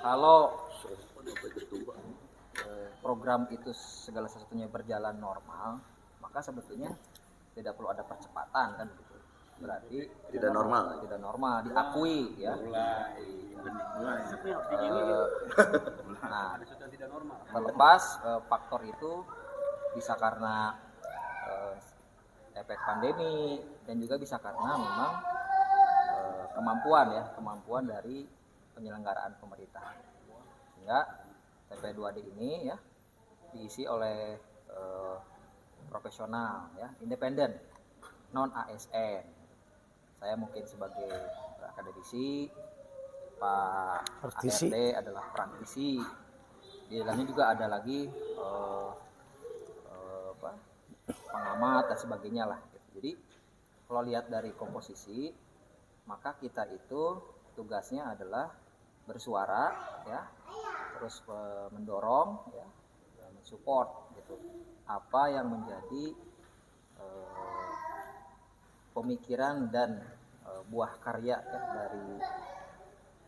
Kalau program itu segala sesuatunya berjalan normal, maka sebetulnya tidak perlu ada percepatan kan begitu. Berarti Tidak normal. tidak normal, diakui ya. Nah, terlepas faktor itu bisa karena efek pandemi dan juga bisa karena memang kemampuan dari penyelenggaraan pemerintahan. Sehingga TP2D ini ya diisi oleh profesional ya, independen, non ASN. Saya mungkin sebagai akademisi, Pak ART adalah praktisi. Di dalamnya juga ada lagi pengamat dan sebagainya lah. Jadi kalau lihat dari komposisi, maka kita itu tugasnya adalah bersuara ya, terus mendorong ya, mensupport gitu apa yang menjadi pemikiran dan buah karya ya, dari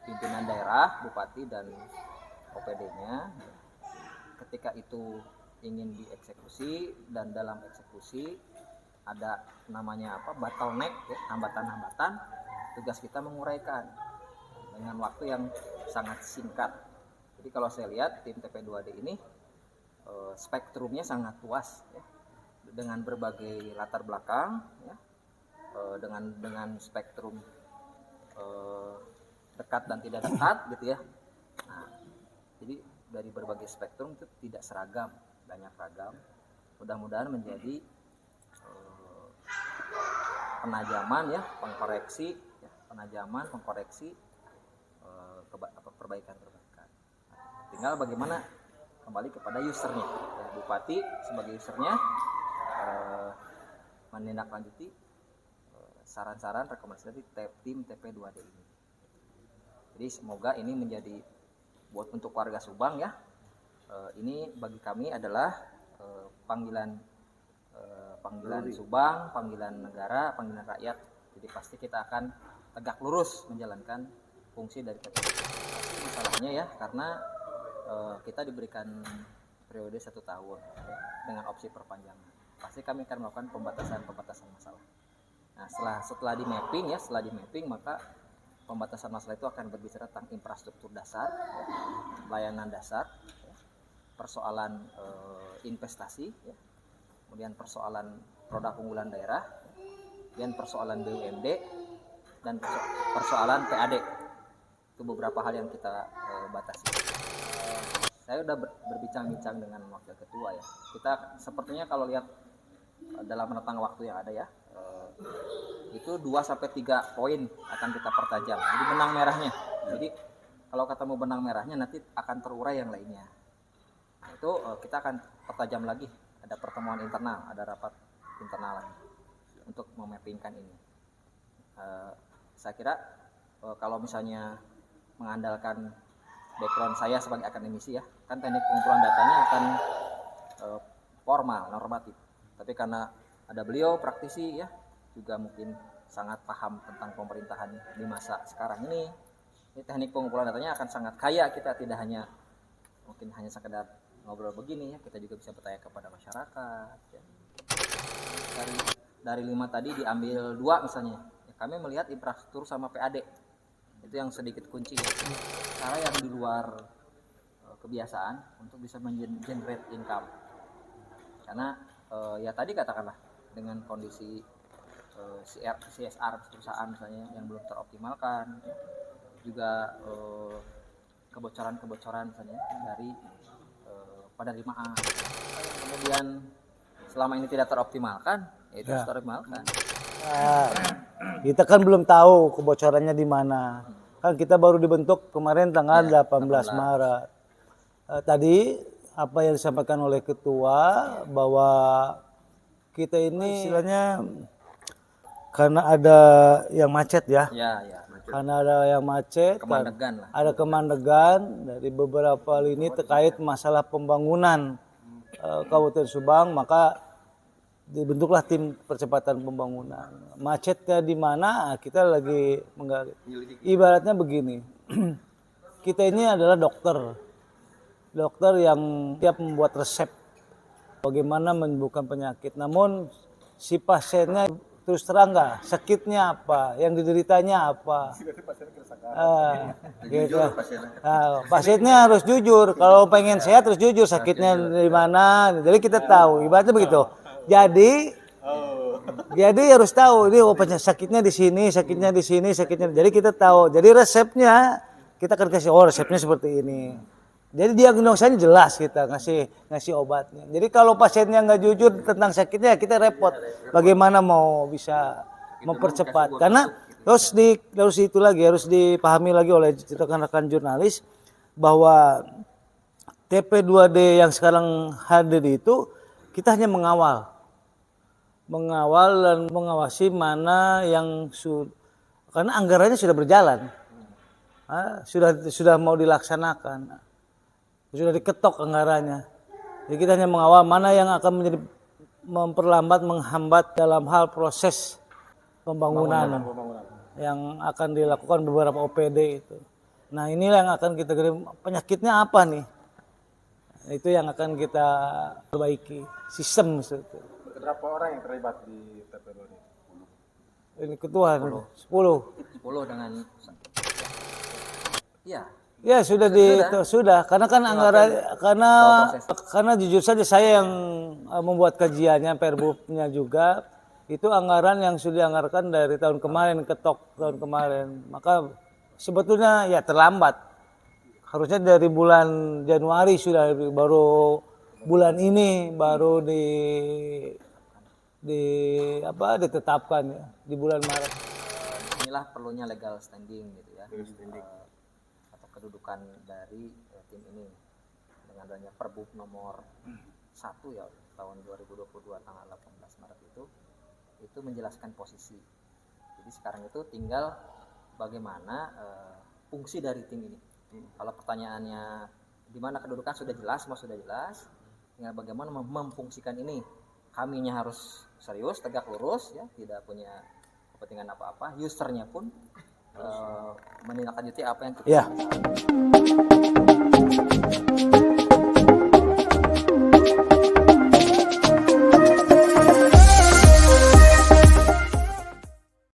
pimpinan daerah, bupati dan OPD-nya. Ketika itu ingin dieksekusi dan dalam eksekusi ada namanya bottleneck ya, hambatan-hambatan, tugas kita menguraikan dengan waktu yang sangat singkat. Jadi kalau saya lihat tim TP2D ini spektrumnya sangat luas ya, dengan berbagai latar belakang ya, dengan spektrum dekat dan tidak dekat gitu ya. Nah, jadi dari berbagai spektrum itu tidak seragam, banyak ragam. Mudah-mudahan menjadi penajaman ya, pengkoreksi perbaikan. Tinggal bagaimana kembali kepada usernya. Ya, Bupati sebagai usernya menindaklanjuti saran-saran rekomendasi dari tim TP2D ini. Jadi semoga ini menjadi buat untuk warga Subang ya. Ini bagi kami adalah panggilan Subang, panggilan negara, panggilan rakyat. Jadi pasti kita akan tegak lurus menjalankan fungsi dari TP2D. Masalahnya ya karena kita diberikan periode 1 tahun ya, dengan opsi perpanjangan. Pasti kami akan melakukan pembatasan masalah. Nah, setelah di mapping maka pembatasan masalah itu akan berbicara tentang infrastruktur dasar, ya, layanan dasar, ya, persoalan investasi, ya, kemudian persoalan produk unggulan daerah, dan persoalan BUMD dan persoalan PAD. Itu beberapa hal yang kita batasi. Saya sudah berbincang-bincang dengan wakil ketua ya. Kita sepertinya kalau lihat dalam rentang waktu yang ada ya, itu 2-3 poin akan kita pertajam. Jadi benang merahnya. Jadi kalau ketemu benang merahnya nanti akan terurai yang lainnya. Nah, itu kita akan pertajam lagi. Ada pertemuan internal, ada rapat internal lagi untuk memappingkan ini. Saya kira kalau misalnya mengandalkan background saya sebagai akademisi ya, kan teknik pengumpulan datanya akan formal, normatif. Tapi karena ada beliau praktisi ya, juga mungkin sangat paham tentang pemerintahan di masa sekarang ini teknik pengumpulan datanya akan sangat kaya. Kita tidak hanya mungkin hanya sekedar ngobrol begini ya, kita juga bisa bertanya kepada masyarakat ya. Dari 5 tadi diambil 2 misalnya ya, kami melihat infrastruktur sama PAD itu yang sedikit kunci ya. Cara yang di luar kebiasaan untuk bisa mengenerate income karena ya tadi katakanlah dengan kondisi CSR perusahaan misalnya yang belum teroptimalkan ya. Juga kebocoran misalnya dari penerimaan kemudian selama ini tidak teroptimalkan ya itu harus teroptimalkan. Kita kan belum tahu kebocorannya di mana. Kan kita baru dibentuk kemarin tanggal 18 Maret. Tadi apa yang disampaikan oleh ketua bahwa kita ini istilahnya karena ada yang macet ya. Macet. Karena ada yang macet, ada kemandegan dari beberapa lini terkait masalah pembangunan Kabupaten Subang, maka dibentuklah tim percepatan pembangunan. Macetnya di mana? Kita lagi menggali. Ibaratnya begini, kita ini adalah dokter yang siap membuat resep bagaimana menyembuhkan penyakit. Namun si pasiennya terus terang nggak, sakitnya apa, yang dideritanya apa. Gitu. Pasiennya harus jujur. Kalau pengen sehat harus jujur, sakitnya dari mana. Jadi kita tahu, ibaratnya begitu. Jadi harus tahu ini sakitnya di sini, sakitnya di sini, sakitnya. Jadi kita tahu. Jadi resepnya kita akan kasih resepnya seperti ini. Jadi diagnosanya jelas kita ngasih obatnya. Jadi kalau pasiennya nggak jujur tentang sakitnya kita repot. Bagaimana mau bisa mempercepat? Karena harus dipahami lagi oleh rekan-rekan jurnalis bahwa TP2D yang sekarang hadir itu kita hanya mengawal dan mengawasi mana yang karena anggarannya sudah berjalan, sudah mau dilaksanakan, sudah diketok anggarannya. Jadi kita hanya mengawal mana yang akan memperlambat, menghambat dalam hal proses pembangunan yang akan dilakukan beberapa OPD itu. Nah inilah yang akan kita penyakitnya apa nih? Itu yang akan kita perbaiki sistem itu. Berapa orang yang terlibat di TP2D? Ini ketua 10 dengan iya. Ya sudah karena kan anggaran karena jujur saja saya yang membuat kajiannya perbubnya juga itu anggaran yang sudah dianggarkan dari tahun kemarin ketok tahun kemarin, maka sebetulnya ya terlambat, harusnya dari bulan Januari sudah, baru bulan ini baru ditetapkan ya di bulan Maret. Inilah perlunya legal standing gitu ya, atau kedudukan dari tim ini dengan adanya Perbub nomor 1 ya tahun 2022 tanggal 18 Maret itu menjelaskan posisi. Jadi sekarang itu tinggal bagaimana fungsi dari tim ini. Kalau pertanyaannya di mana kedudukan sudah jelas, semua sudah jelas, tinggal bagaimana memfungsikan ini. Kaminya harus serius, tegak lurus ya, tidak punya kepentingan apa-apa. Usernya pun menindaklanjuti apa yang kita